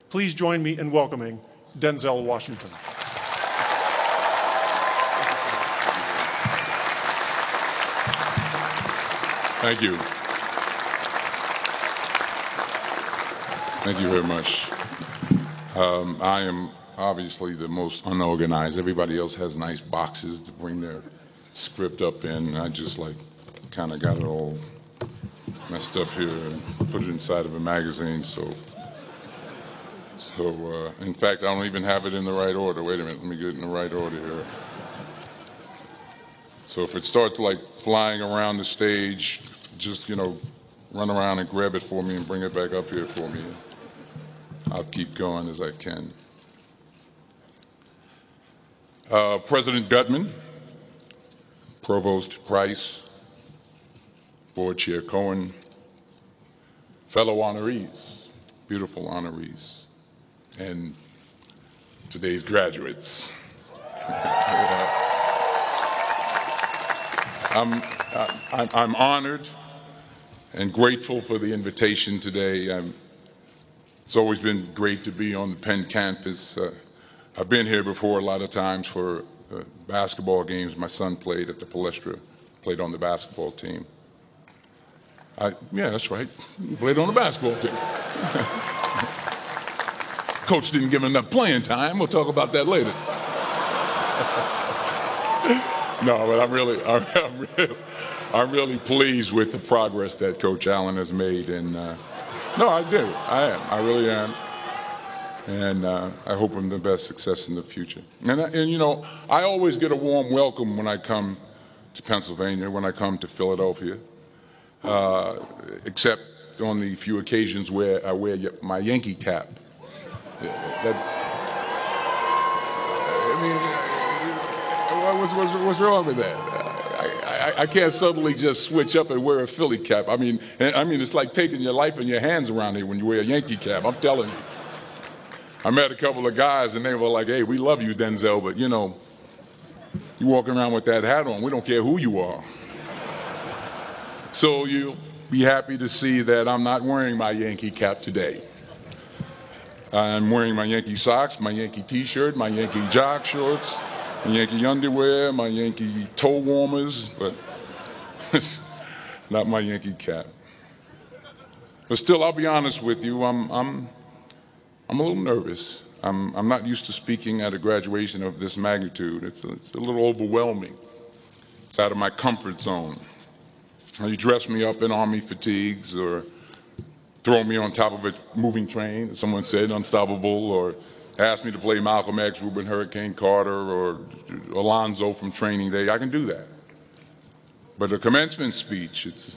Please join me in welcoming Denzel Washington. Thank you. Thank you very much. I am obviously the most unorganized. Everybody else has nice boxes to bring their script up in. I just kind of got it all messed up here and put it inside of a magazine. So in fact, I don't even have it in the right order. Wait a minute, let me get it in the right order here. So if it starts flying around the stage, just, run around and grab it for me and bring it back up here for me. I'll keep going as I can. President Gutman, Provost Price, Board Chair Cohen, fellow honorees, beautiful honorees, and today's graduates. I'm honored and grateful for the invitation today. It's always been great to be on the Penn campus. I've been here before a lot of times for basketball games. My son played at the Palestra, played on the basketball team. Yeah, that's right. He played on the basketball team. Coach didn't give him enough playing time. We'll talk about that later. No, but I'm really pleased with the progress that Coach Allen has made, and no, I do. I am. I really am, and I hope him the best success in the future. And I always get a warm welcome when I come to Pennsylvania, when I come to Philadelphia, except on the few occasions where I wear my Yankee cap. What's wrong with that? I can't suddenly just switch up and wear a Philly cap. I mean, it's like taking your life in your hands around here when you wear a Yankee cap. I'm telling you. I met a couple of guys and they were like, "Hey, we love you, Denzel, but you walking around with that hat on. We don't care who you are." So you'll be happy to see that I'm not wearing my Yankee cap today. I'm wearing my Yankee socks, my Yankee T-shirt, my Yankee jock shorts, my Yankee underwear, my Yankee toe warmers, but not my Yankee cap. But still, I'll be honest with you, I'm a little nervous. I'm not used to speaking at a graduation of this magnitude. It's a little overwhelming. It's out of my comfort zone. You dress me up in army fatigues or throw me on top of a moving train, as someone said, unstoppable, or ask me to play Malcolm X, Reuben Hurricane Carter, or Alonzo from Training Day. I can do that. But a commencement speech, it's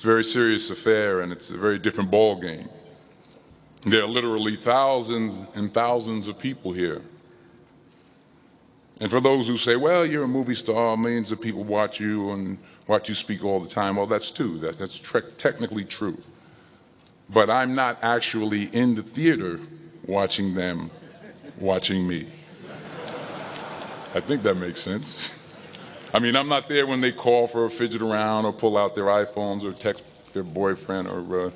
a very serious affair, and it's a very different ball game. There are literally thousands and thousands of people here. And for those who say, well, you're a movie star, millions of people watch you and watch you speak all the time, well, that's true. That's technically true. But I'm not actually in the theater watching them watching me. I think that makes sense. I mean, I'm not there when they call for a fidget around or pull out their iPhones or text their boyfriend or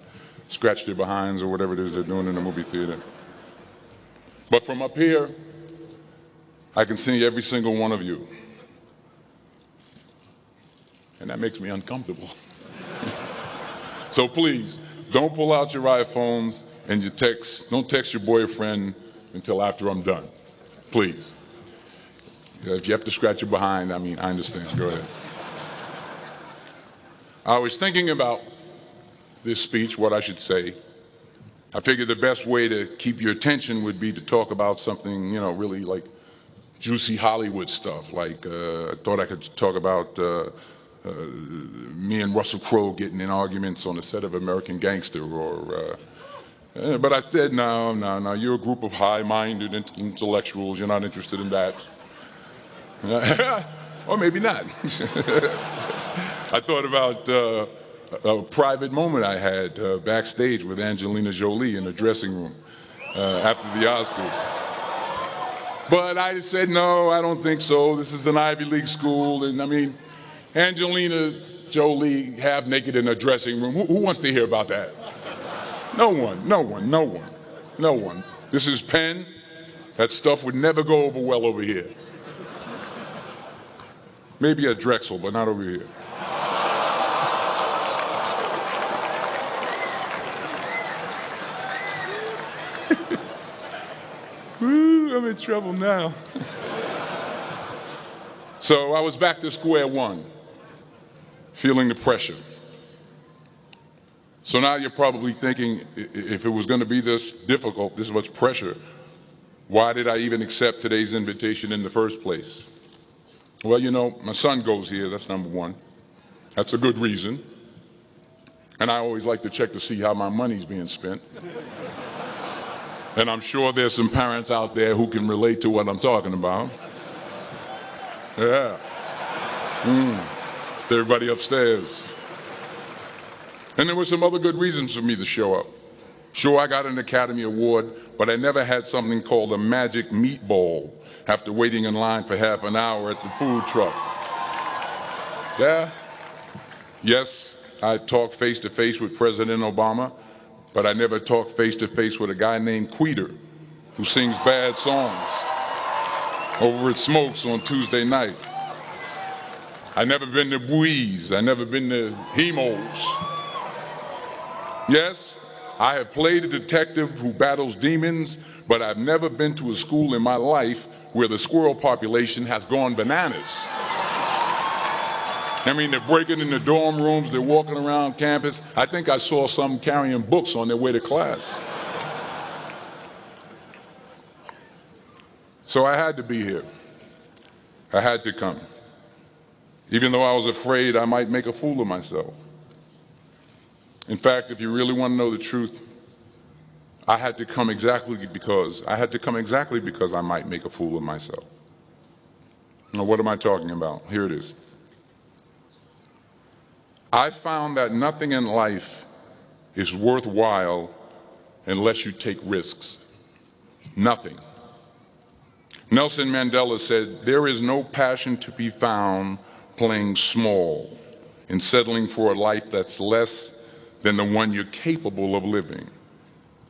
scratch their behinds or whatever it is they're doing in the movie theater. But from up here, I can see every single one of you. And that makes me uncomfortable. So please, don't pull out your iPhones and don't text your boyfriend until after I'm done. Please. If you have to scratch your behind, I understand. Go ahead. I was thinking about this speech, what I should say. I figured the best way to keep your attention would be to talk about something, really like juicy Hollywood stuff. I thought I could talk about me and Russell Crowe getting in arguments on the set of American Gangster, but I said, no, you're a group of high-minded intellectuals, you're not interested in that. Or maybe not. I thought about a private moment I had backstage with Angelina Jolie in the dressing room after the Oscars. But I said, no, I don't think so. This is an Ivy League school, and Angelina Jolie half-naked in a dressing room. Who wants to hear about that? No one. No one. This is Penn. That stuff would never go over well over here. Maybe at Drexel, but not over here. Woo, I'm in trouble now. So I was back to square one, feeling the pressure. So now you're probably thinking, if it was going to be this difficult, this much pressure, why did I even accept today's invitation in the first place? Well, you know, my son goes here, that's number one. That's a good reason. And I always like to check to see how my money's being spent. And I'm sure there's some parents out there who can relate to what I'm talking about. Yeah. Everybody upstairs. And there were some other good reasons for me to show up. Sure, I got an Academy Award, but I never had something called a magic meatball after waiting in line for half an hour at the food truck. Yeah. Yes, I talked face to face with President Obama, but I never talked face to face with a guy named Queter who sings bad songs over at Smokes on Tuesday night. I never been to Buies. I never been to Hemos. Yes, I have played a detective who battles demons, but I've never been to a school in my life where the squirrel population has gone bananas. I mean, they're breaking in the dorm rooms, they're walking around campus. I think I saw some carrying books on their way to class. So I had to be here. I had to come. Even though I was afraid I might make a fool of myself. In fact, if you really want to know the truth, I had to come exactly because I might make a fool of myself. Now, what am I talking about? Here it is. I found that nothing in life is worthwhile unless you take risks. Nothing. Nelson Mandela said, "There is no passion to be found playing small and settling for a life that's less than the one you're capable of living."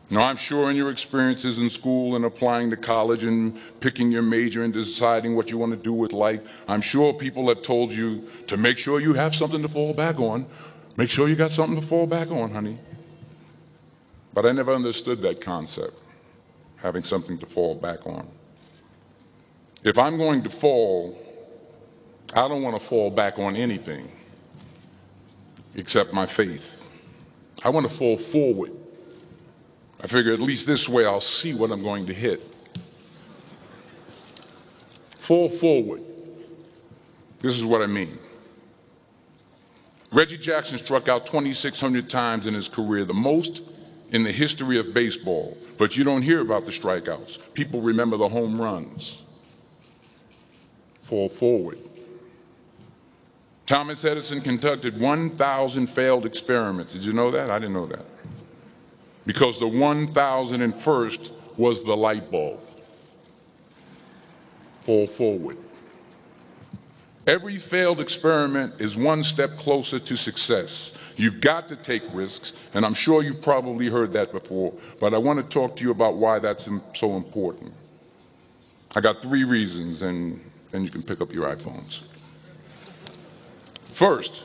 Now, I'm sure in your experiences in school and applying to college and picking your major and deciding what you want to do with life, I'm sure people have told you to make sure you have something to fall back on. Make sure you got something to fall back on, honey. But I never understood that concept, having something to fall back on. If I'm going to fall, I don't want to fall back on anything except my faith. I want to fall forward. I figure at least this way I'll see what I'm going to hit. Fall forward. This is what I mean. Reggie Jackson struck out 2,600 times in his career, the most in the history of baseball. But you don't hear about the strikeouts. People remember the home runs. Fall forward. Thomas Edison conducted 1,000 failed experiments. Did you know that? I didn't know that. Because the 1,001st was the light bulb. Fall forward. Every failed experiment is one step closer to success. You've got to take risks, and I'm sure you've probably heard that before, but I want to talk to you about why that's so important. I got 3 reasons, and then you can pick up your iPhones. First,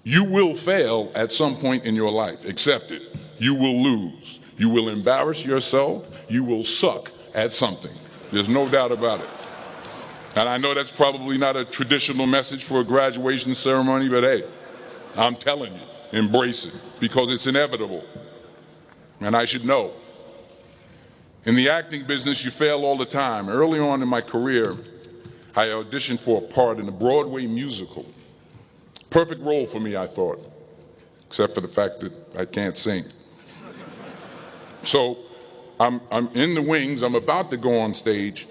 you will fail at some point in your life. Accept it. You will lose. You will embarrass yourself. You will suck at something. There's no doubt about it. And I know that's probably not a traditional message for a graduation ceremony, but hey, I'm telling you, embrace it because it's inevitable. And I should know. In the acting business, you fail all the time. Early on in my career, I auditioned for a part in a Broadway musical. Perfect role for me, I thought, except for the fact that I can't sing. So I'm in the wings, I'm about to go on stage,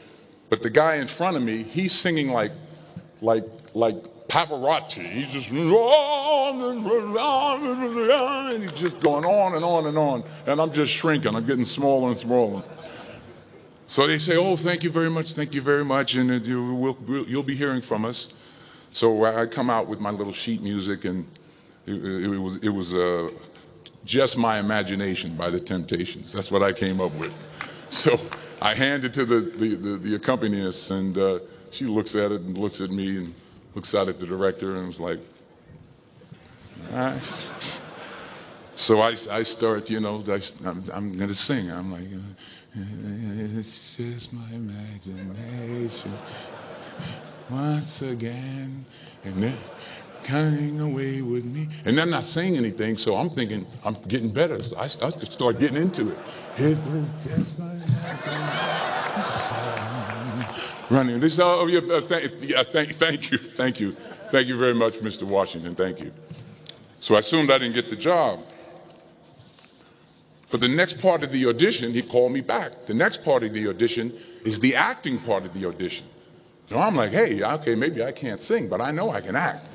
but the guy in front of me, he's singing like Pavarotti. He's just, and he's just going on and on and on, and I'm just shrinking, I'm getting smaller and smaller. So they say, "Oh, thank you very much, and you'll be hearing from us." So I come out with my little sheet music, and it was Just My Imagination by the Temptations. That's what I came up with. So I hand it to the accompanist, and she looks at it and looks at me and looks out at the director and was like, all right. So I start, I'm going to sing. I'm like, it's just my imagination once again, and they're coming away with me. And they're not saying anything, so I'm thinking I'm getting better. So I start getting into it. It was just my imagination. Running. This, thank you very much, Mr. Washington. Thank you. So I assumed I didn't get the job. But the next part of the audition, he called me back. The next part of the audition is the acting part of the audition. So I'm like, hey, okay, maybe I can't sing, but I know I can act.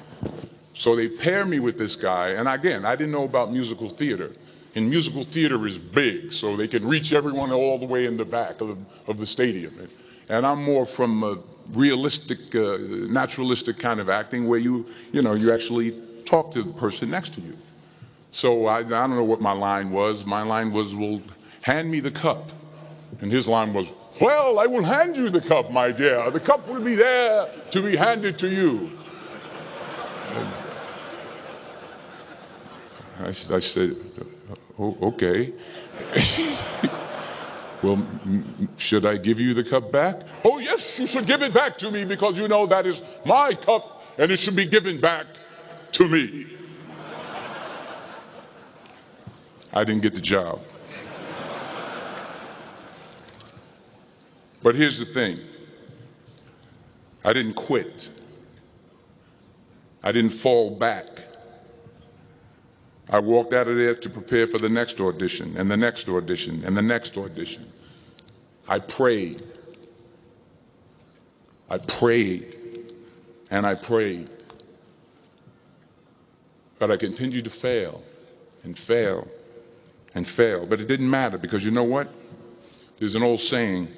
So they pair me with this guy, and again, I didn't know about musical theater. And musical theater is big, so they can reach everyone all the way in the back of the stadium. And I'm more from a realistic, naturalistic kind of acting where you actually talk to the person next to you. So I don't know what my line was. My line was, well, hand me the cup. And his line was, well, I will hand you the cup, my dear. The cup will be there to be handed to you. I said, oh, okay. Well, should I give you the cup back? Oh, yes, you should give it back to me because that is my cup and it should be given back to me. I didn't get the job. But here's the thing. I didn't quit. I didn't fall back. I walked out of there to prepare for the next audition, and the next audition, and the next audition. I prayed. I prayed, and I prayed. But I continued to fail, and fail, and fail. But it didn't matter, because you know what? There's an old saying,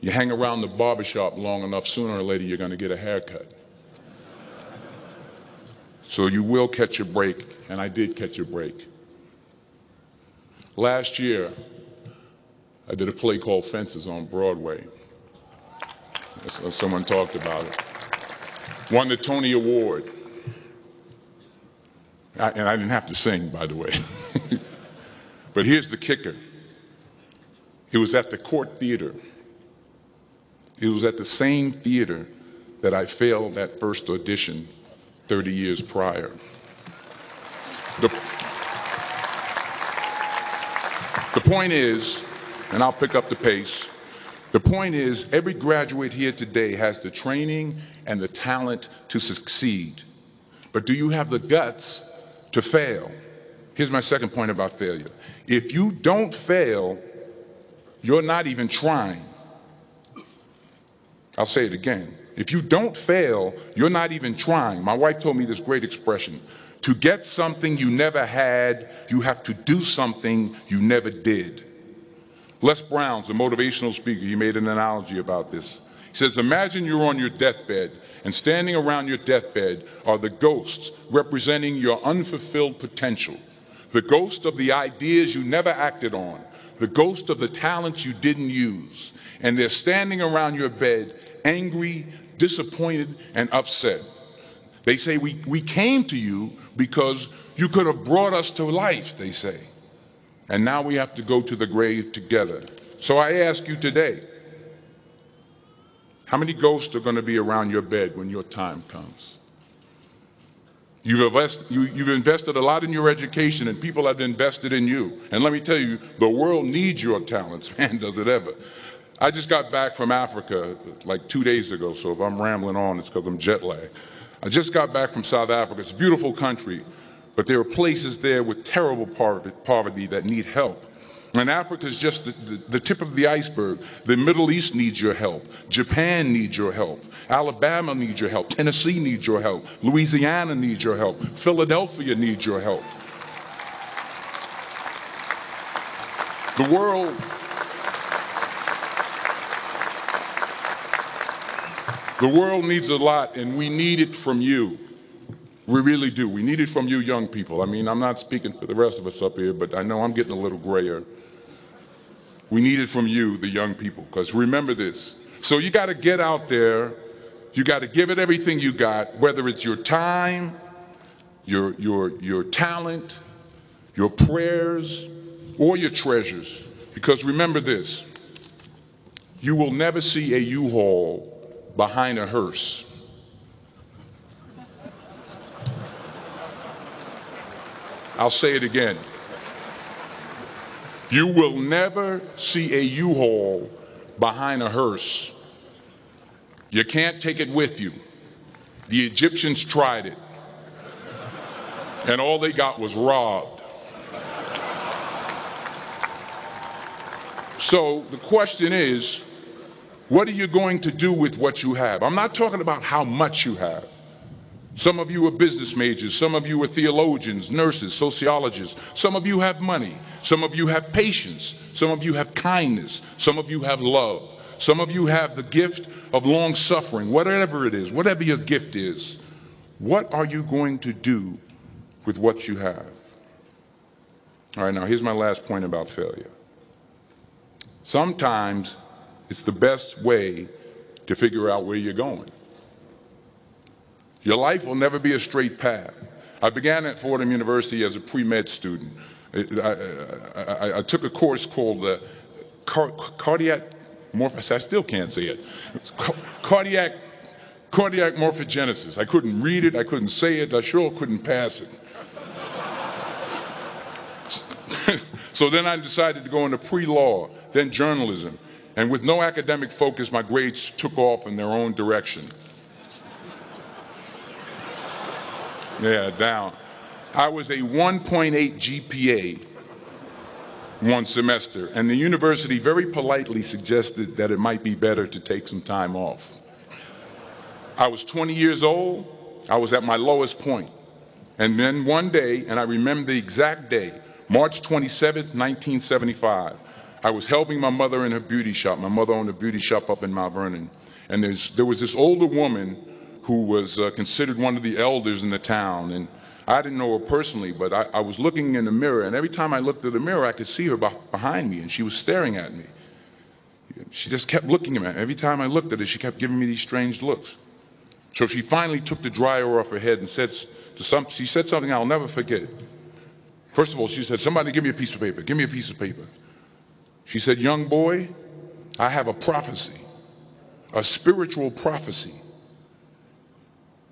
you hang around the barbershop long enough, sooner or later you're going to get a haircut. So you will catch a break, and I did catch a break. Last year, I did a play called Fences on Broadway. Someone talked about it. Won the Tony Award. And I didn't have to sing, by the way. But here's the kicker. It was at the Court Theater. It was at the same theater that I failed that first audition 30 years prior. The point is, and I'll pick up the pace, the point is every graduate here today has the training and the talent to succeed. But do you have the guts to fail? Here's my second point about failure. If you don't fail, you're not even trying. I'll say it again. If you don't fail, you're not even trying. My wife told me this great expression. To get something you never had, you have to do something you never did. Les Brown's a motivational speaker. He made an analogy about this. He says, imagine you're on your deathbed, and standing around your deathbed are the ghosts representing your unfulfilled potential. The ghost of the ideas you never acted on. The ghost of the talents you didn't use. And they're standing around your bed, angry, disappointed, and upset. They say, we came to you because you could have brought us to life, they say. And now we have to go to the grave together. So I ask you today, how many ghosts are going to be around your bed when your time comes? You've invested a lot in your education, and people have invested in you. And let me tell you, the world needs your talents, man, does it ever. I just got back from Africa like 2 days ago, so if I'm rambling on, it's because I'm jet lagged. I just got back from South Africa. It's a beautiful country, but there are places there with terrible poverty that need help. And Africa is just the tip of the iceberg. The Middle East needs your help. Japan needs your help. Alabama needs your help. Tennessee needs your help. Louisiana needs your help. Philadelphia needs your help. The world needs a lot, and we need it from you. We really do. We need it from you young people. I mean, I'm not speaking for the rest of us up here, but I know I'm getting a little grayer. We need it from you, the young people, because remember this. So you got to get out there. You got to give it everything you got, whether it's your time, your talent, your prayers, or your treasures. Because remember this. You will never see a U-Haul behind a hearse. I'll say it again. You will never see a U-Haul behind a hearse. You can't take it with you. The Egyptians tried it, and all they got was robbed. So the question is, what are you going to do with what you have? I'm not talking about how much you have. Some of you are business majors, some of you are theologians, nurses, sociologists. Some of you have money, some of you have patience, some of you have kindness, some of you have love, some of you have the gift of long suffering. Whatever it is, whatever your gift is, what are you going to do with what you have? All right, now here's my last point about failure. Sometimes it's the best way to figure out where you're going. Your life will never be a straight path. I began at Fordham University as a pre-med student. I took a course called cardiac morphogenesis. I still can't say it. Cardiac morphogenesis. I couldn't read it. I couldn't say it. I sure couldn't pass it. So then I decided to go into pre-law, then journalism. And with no academic focus, my grades took off in their own direction. Yeah, down. I was a 1.8 GPA one semester, and the university very politely suggested that it might be better to take some time off. I was 20 years old. I was at my lowest point. And then one day, and I remember the exact day, March 27th, 1975, I was helping my mother in her beauty shop. My mother owned a beauty shop up in Mount Vernon. And there was this older woman who was considered one of the elders in the town. And I didn't know her personally, but I was looking in the mirror, and every time I looked at the mirror, I could see her behind me, and she was staring at me. She just kept looking at me. Every time I looked at her, she kept giving me these strange looks. So she finally took the dryer off her head and she said something I'll never forget. First of all, she said, "Somebody give me a piece of paper. Give me a piece of paper." She said, "Young boy, I have a prophecy, a spiritual prophecy."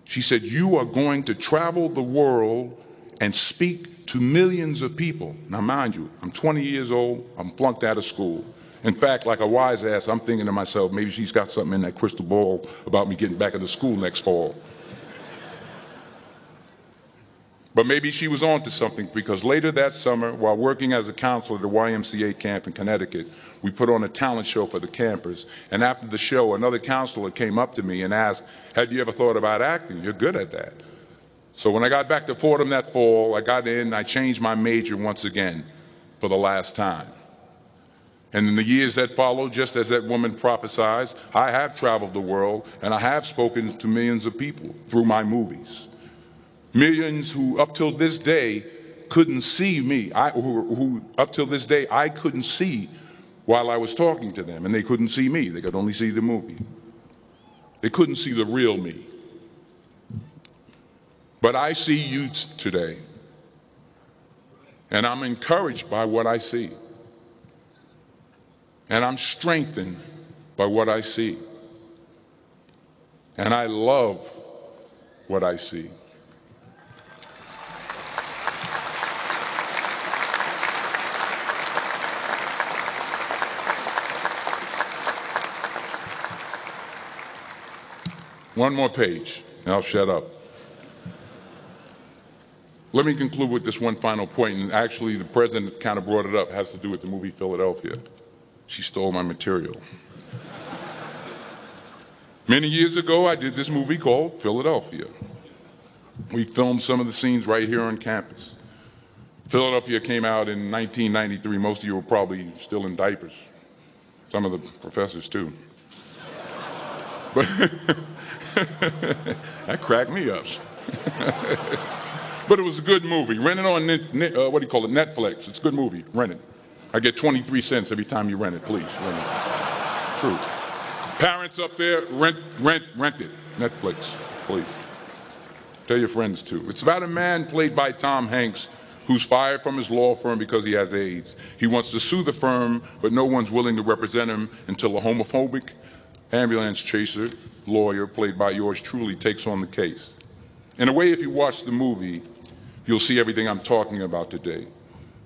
She said, "You are going to travel the world and speak to millions of people." Now, mind you, I'm 20 years old. I'm flunked out of school. In fact, like a wise ass, I'm thinking to myself, maybe she's got something in that crystal ball about me getting back into school next fall. But maybe she was on to something, because later that summer, while working as a counselor at the YMCA camp in Connecticut, we put on a talent show for the campers. And after the show, another counselor came up to me and asked, "Have you ever thought about acting? You're good at that." So when I got back to Fordham that fall, I got in and I changed my major once again for the last time. And in the years that followed, just as that woman prophesied, I have traveled the world and I have spoken to millions of people through my movies. Millions who up till this day couldn't see me, who up till this day I couldn't see while I was talking to them, and they couldn't see me. They could only see the movie. They couldn't see the real me. But I see you today, and I'm encouraged by what I see. And I'm strengthened by what I see. And I love what I see. One more page, and I'll shut up. Let me conclude with this one final point, and actually the president kind of brought it up. It has to do with the movie Philadelphia. She stole my material. Many years ago, I did this movie called Philadelphia. We filmed some of the scenes right here on campus. Philadelphia came out in 1993. Most of you were probably still in diapers. Some of the professors, too. But that cracked me up. But it was a good movie. Rent it on, Netflix. It's a good movie. Rent it. I get 23 cents every time you rent it. Please, rent it. True. Parents up there, rent it. Netflix, please. Tell your friends too. It's about a man played by Tom Hanks who's fired from his law firm because he has AIDS. He wants to sue the firm, but no one's willing to represent him until a homophobic ambulance chaser lawyer, played by yours truly, takes on the case. In a way, if you watch the movie, you'll see everything I'm talking about today.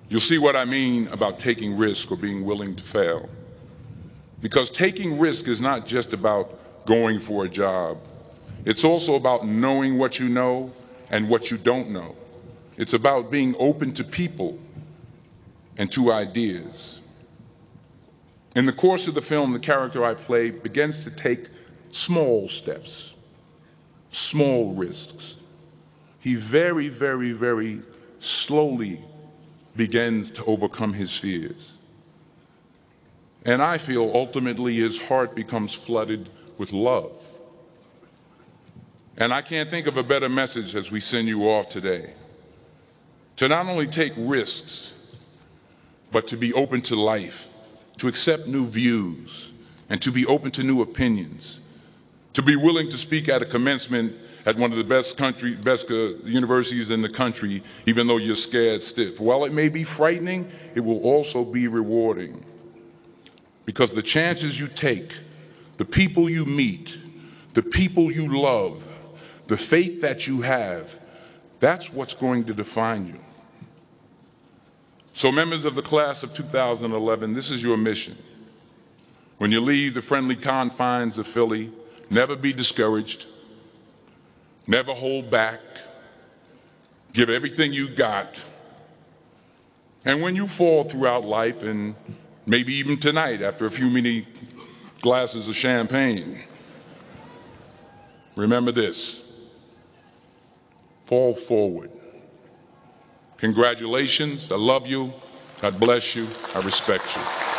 You'll see what I mean about taking risk or being willing to fail. Because taking risk is not just about going for a job. It's also about knowing what you know and what you don't know. It's about being open to people and to ideas. In the course of the film, the character I play begins to take small steps, small risks. He very, very, very slowly begins to overcome his fears. And I feel ultimately his heart becomes flooded with love. And I can't think of a better message as we send you off today. To not only take risks, but to be open to life, to accept new views, and to be open to new opinions, to be willing to speak at a commencement at one of the best universities in the country, even though you're scared stiff. While it may be frightening, it will also be rewarding. Because the chances you take, the people you meet, the people you love, the faith that you have, that's what's going to define you. So members of the class of 2011, this is your mission. When you leave the friendly confines of Philly, never be discouraged, never hold back, give everything you got. And when you fall throughout life, and maybe even tonight after a few many glasses of champagne, remember this: fall forward. Congratulations. I love you. God bless you. I respect you.